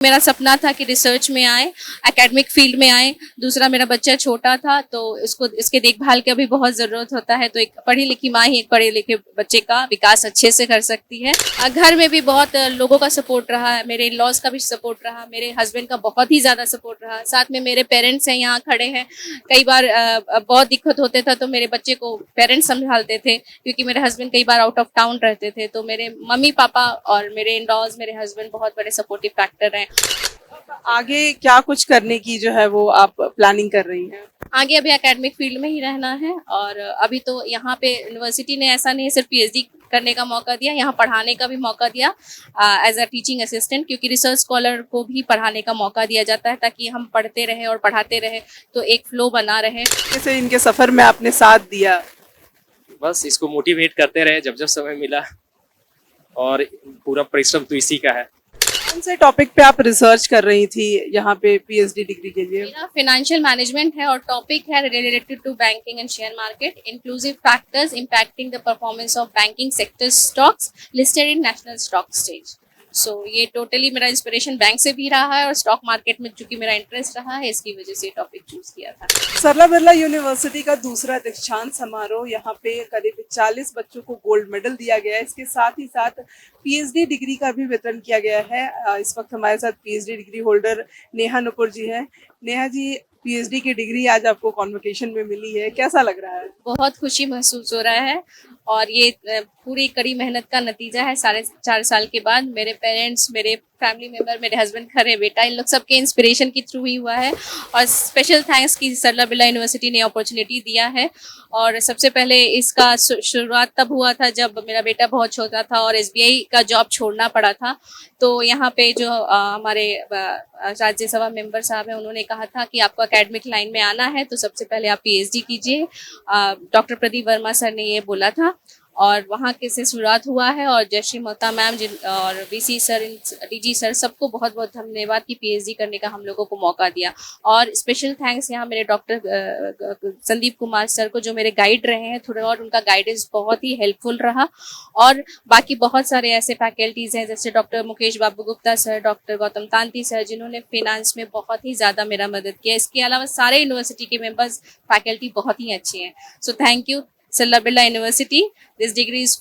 मेरा सपना था कि रिसर्च में आए, एकेडमिक फील्ड में आए। दूसरा, मेरा बच्चा छोटा था तो इसको इसके देखभाल का भी बहुत ज़रूरत होता है, तो एक पढ़ी लिखी माँ ही एक पढ़े लिखे बच्चे का विकास अच्छे से कर सकती है। घर में भी बहुत लोगों का सपोर्ट रहा है, मेरे लॉज का भी सपोर्ट रहा, मेरे हस्बैंड का बहुत ही ज़्यादा सपोर्ट रहा, साथ में मेरे पेरेंट्स हैं यहाँ खड़े हैं। कई बार बहुत दिक्कत होते था तो मेरे बच्चे को पेरेंट्स संभालते थे, क्योंकि मेरे हस्बैंड कई बार आउट ऑफ टाउन रहते थे, तो मेरे मम्मी पापा और मेरे इन लॉज, मेरे हस्बैंड बहुत बड़े सपोर्टिव फैक्टर हैं। आगे क्या कुछ करने की जो है वो आप प्लानिंग कर रही हैं? आगे अभी एकेडमिक फील्ड में ही रहना है, और अभी तो यहाँ पे यूनिवर्सिटी ने ऐसा नहीं सिर्फ पीएचडी करने का मौका दिया, यहाँ पढ़ाने का भी मौका दिया एज अ टीचिंग असिस्टेंट, क्योंकि रिसर्च स्कॉलर को भी पढ़ाने का मौका दिया जाता है ताकि हम पढ़ते रहे और पढ़ाते रहे, तो एक फ्लो बना रहे। कैसे इनके सफर में आपने साथ दिया? बस इसको मोटिवेट करते रहे जब जब समय मिला, और पूरा परिश्रम तो इसी का है। कौन से टॉपिक पे आप रिसर्च कर रही थी यहाँ पे पीएचडी डिग्री के लिए? मेरा फाइनेंशियल मैनेजमेंट है और टॉपिक है related to banking and share market, inclusive factors impacting the performance of banking sector stocks listed in national stock exchange. So ये टोटली मेरा इंस्पिरेशन बैंक से भी रहा है और स्टॉक मार्केट में चूंकि मेरा इंटरेस्ट रहा है, इसकी वजह से टॉपिक चूज किया था। सरला बिरला यूनिवर्सिटी का दूसरा दीक्षांत समारोह, यहाँ पे करीब 40 बच्चों को गोल्ड मेडल दिया गया है। इसके साथ ही साथ पीएचडी डिग्री का भी वितरण किया गया है। इस वक्त हमारे साथ PhD degree holder Neha Nupur ji हैं। नेहा जी, पीएचडी की डिग्री आज आपको कॉन्वोकेशन में मिली है, कैसा लग रहा है? बहुत खुशी महसूस हो रहा है, और ये पूरी कड़ी मेहनत का नतीजा है। 4.5 साल के बाद मेरे पेरेंट्स, मेरे फैमिली मेंबर, मेरे हस्बैंड, खरे बेटा, इन लोग सबके इंस्पिरेशन के थ्रू ही हुआ है। और स्पेशल थैंक्स कि सरला बिरला यूनिवर्सिटी ने अपॉर्चुनिटी दिया है। और सबसे पहले इसका शुरुआत तब हुआ था जब मेरा बेटा बहुत छोटा था और एसबीआई का जॉब छोड़ना पड़ा था। तो यहाँ पे जो हमारे राज्यसभा मेंबर साहब हैं, उन्होंने कहा था कि आपको एकेडमिक लाइन में आना है तो सबसे पहले आप पीएचडी कीजिए। डॉक्टर प्रदीप वर्मा सर ने ये बोला था, और वहाँ के से शुरुआत हुआ है। और जयश्री महता मैम और वीसी सर, डीजी सर, सबको बहुत बहुत धन्यवाद कि पीएचडी करने का हम लोगों को मौका दिया। और स्पेशल थैंक्स यहाँ मेरे डॉक्टर संदीप कुमार सर को, जो मेरे गाइड रहे हैं थोड़े, और उनका गाइडेंस बहुत ही हेल्पफुल रहा। और बाकी बहुत सारे ऐसे फैकल्टीज हैं जैसे doctor Mukesh Babu Gupta sir, doctor Gautam Tanti sir, जिन्होंने फाइनेंस में बहुत ही ज़्यादा मेरा मदद किया। इसके अलावा सारे यूनिवर्सिटी के मेंबर्स, फैकल्टी बहुत ही अच्छे हैं। So thank you Sarla Birla University. This degree is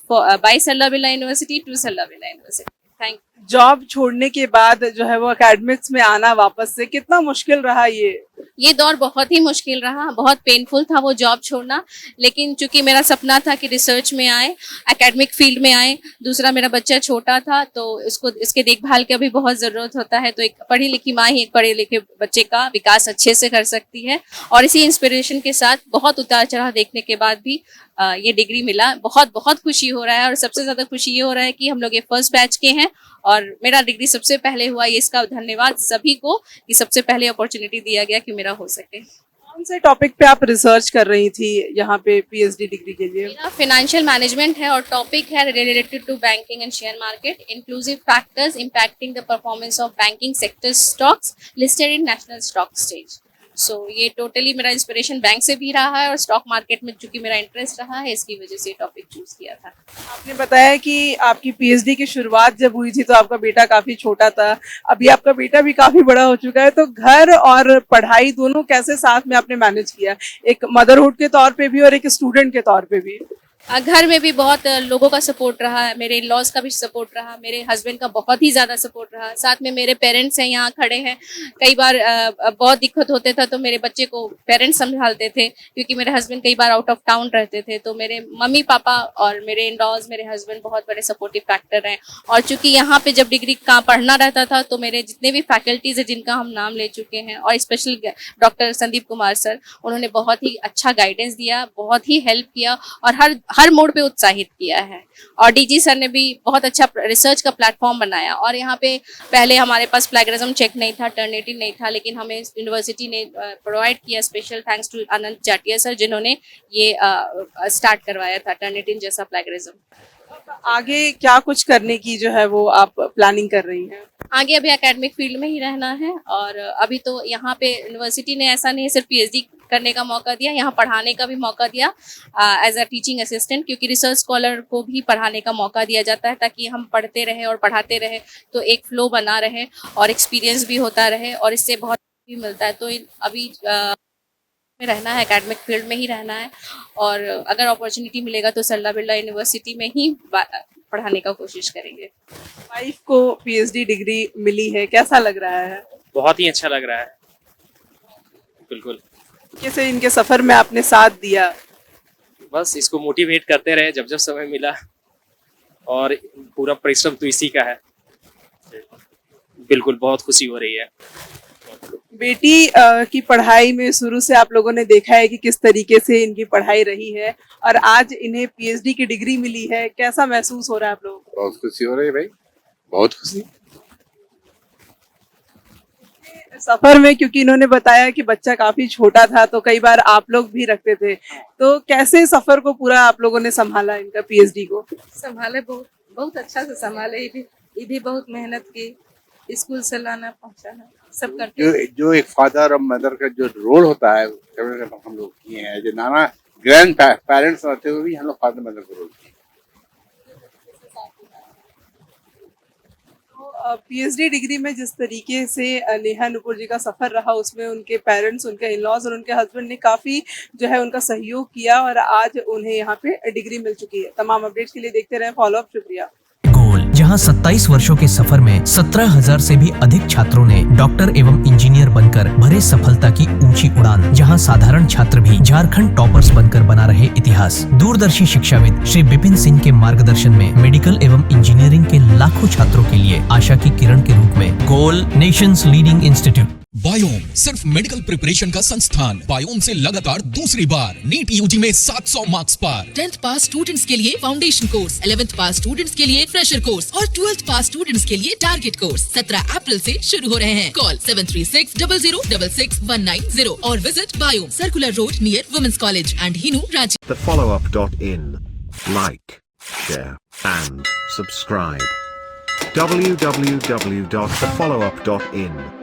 by Sarla Birla University to Sarla Birla University. Thank you. Job छोड़ने के बाद जो है वो एकेडमिक्स में आना वापस से कितना मुश्किल रहा ये? दौर बहुत ही मुश्किल रहा, बहुत पेनफुल था वो जॉब छोड़ना, लेकिन चूंकि मेरा सपना था कि रिसर्च में आए, एकेडमिक फील्ड में आए। दूसरा, मेरा बच्चा छोटा था तो इसके देखभाल का भी बहुत ज़रूरत होता है, तो एक पढ़ी लिखी माँ ही एक पढ़े लिखे बच्चे का विकास अच्छे से कर सकती है। और इसी इंस्पिरेशन के साथ बहुत उतार चढ़ाव देखने के बाद भी ये डिग्री मिला। बहुत बहुत खुशी हो रहा है, और सबसे ज़्यादा खुशी ये हो रहा है कि हम लोग ये फर्स्ट बैच के हैं और मेरा डिग्री सबसे पहले हुआ। ये इसका धन्यवाद सभी को कि सबसे पहले अपॉर्चुनिटी दिया गया कि मेरा हो सके। कौन से टॉपिक पे आप रिसर्च कर रही थी यहाँ पे पीएचडी डिग्री के लिए? मेरा फाइनेंशियल मैनेजमेंट है और टॉपिक है related to banking and share market, inclusive factors impacting the performance of banking sector stocks listed in national stock exchange. So ये टोटली मेरा इंस्पिरेशन बैंक से भी रहा है और स्टॉक मार्केट में चूंकि मेरा इंटरेस्ट रहा है, इसकी वजह से टॉपिक चूज किया था। आपने बताया कि आपकी पीएचडी की शुरुआत जब हुई थी तो आपका बेटा काफी छोटा था, अभी आपका बेटा भी काफी बड़ा हो चुका है, तो घर और पढ़ाई दोनों कैसे साथ में आपने मैनेज किया, एक मदरहुड के तौर पे भी और एक स्टूडेंट के तौर पे भी? घर में भी बहुत लोगों का सपोर्ट रहा है, मेरे लॉज का भी सपोर्ट रहा, मेरे हस्बैंड का बहुत ही ज़्यादा सपोर्ट रहा, साथ में मेरे पेरेंट्स हैं यहाँ खड़े हैं। कई बार बहुत दिक्कत होते था तो मेरे बच्चे को पेरेंट्स संभालते थे, क्योंकि मेरे हस्बैंड कई बार आउट ऑफ टाउन रहते थे, तो मेरे मम्मी पापा और मेरे इन लॉज, मेरे हस्बैंड बहुत बड़े सपोर्टिव फैक्टर हैं। और चूंकि यहाँ पे जब डिग्री का पढ़ना रहता था तो मेरे जितने भी फैकल्टीज है जिनका हम नाम ले चुके हैं, और special doctor Sandeep Kumar sir, उन्होंने बहुत ही अच्छा गाइडेंस दिया, बहुत ही हेल्प किया और हर मोड पे उत्साहित किया है। और डीजी सर ने भी बहुत अच्छा रिसर्च का प्लेटफॉर्म बनाया। और यहाँ पे पहले हमारे पास प्लेगरिज्म चेक नहीं था, टर्निटी नहीं था, लेकिन हमें यूनिवर्सिटी ने प्रोवाइड किया। Special thanks to Anant Jatia sir, जिन्होंने ये स्टार्ट करवाया था टर्निटी जैसा प्लेगरिज्म। आगे क्या कुछ करने की जो है वो आप प्लानिंग कर रही हैं? आगे अभी एकेडमिक फील्ड में ही रहना है, और अभी तो यहाँ पे यूनिवर्सिटी ने ऐसा नहीं सिर्फ पीएचडी करने का मौका दिया, यहाँ पढ़ाने का भी मौका दिया एज अ टीचिंग असिस्टेंट, क्योंकि रिसर्च स्कॉलर को भी पढ़ाने का मौका दिया जाता है ताकि हम पढ़ते रहे और पढ़ाते रहे, तो एक फ्लो बना रहे और एक्सपीरियंस भी होता रहे और इससे बहुत भी मिलता है। तो अभी में रहना है, एकेडमिक फील्ड में ही रहना है, और अगर अपॉर्चुनिटी मिलेगा तो सरला बिरला यूनिवर्सिटी में ही पढ़ाने का कोशिश करेंगे। वाइफ को पीएचडी डिग्री मिली है, कैसा लग रहा है? बहुत ही अच्छा लग रहा है, बिल्कुल। कैसे इनके सफर में आपने साथ दिया? बस इसको मोटिवेट करते रहे जब जब समय मिला, और पूरा परिश्रम तो इसी का है। बिल्कुल, बहुत खुशी हो रही है। बेटी की पढ़ाई में शुरू से आप लोगों ने देखा है कि किस तरीके से इनकी पढ़ाई रही है, और आज इन्हें पीएचडी की डिग्री मिली है, कैसा महसूस हो रहा है आप लोगों को? बहुत खुशी हो रही है भाई, बहुत खुशी। सफर में, क्योंकि इन्होंने बताया कि बच्चा काफी छोटा था तो कई बार आप लोग भी रखते थे, तो कैसे सफर को पूरा आप लोगों ने संभाला इनका पीएचडी को? संभाले, बहुत अच्छा से संभाले। ये भी बहुत मेहनत की, स्कूल से लाना पहुंचाना सब करते। जो एक फादर और मदर का जो रोल होता है हम लोग किए हैं, जो नाना ग्रैंड पेरेंट्स रहते हुए भी हम लोग फादर मदर का रोल किए। पीएचडी डिग्री में जिस तरीके से नेहा नुपुर जी का सफर रहा, उसमें उनके पेरेंट्स, उनके इन-लॉज और उनके हस्बैंड ने काफी जो है उनका सहयोग किया, और आज उन्हें यहाँ पे डिग्री मिल चुकी है। तमाम अपडेट्स के लिए देखते रहे फॉलो अप। शुक्रिया। गोल, जहां 27 वर्षों के सफर में 17,000 से भी अधिक छात्रों ने डॉक्टर एवं इंजीनियर बनकर भरे सफलता की ऊंची उड़ान, जहां साधारण छात्र भी झारखंड टॉपर्स बनकर बना रहे इतिहास। दूरदर्शी शिक्षाविद श्री विपिन सिंह के मार्गदर्शन में मेडिकल एवं इंजीनियरिंग के लाखों छात्रों के लिए आशा की किरण के रूप में गोल, नेशंस लीडिंग इंस्टीट्यूट। बायोम सिर्फ मेडिकल प्रिपरेशन का संस्थान। बायोम से लगातार दूसरी बार नीट यूजी में 700 मार्क्स पार। 10th पास स्टूडेंट्स के लिए फाउंडेशन कोर्स, 11th पास स्टूडेंट्स के लिए फ्रेशर कोर्स और 12th पास स्टूडेंट्स के लिए टारगेट कोर्स 17 अप्रैल से शुरू हो रहे हैं। कॉल 7360066190 और visit Biome, circular road near women's college and Hinoo, Ranchi. thefollowup.in. Like, share and subscribe. www.thefollowup.in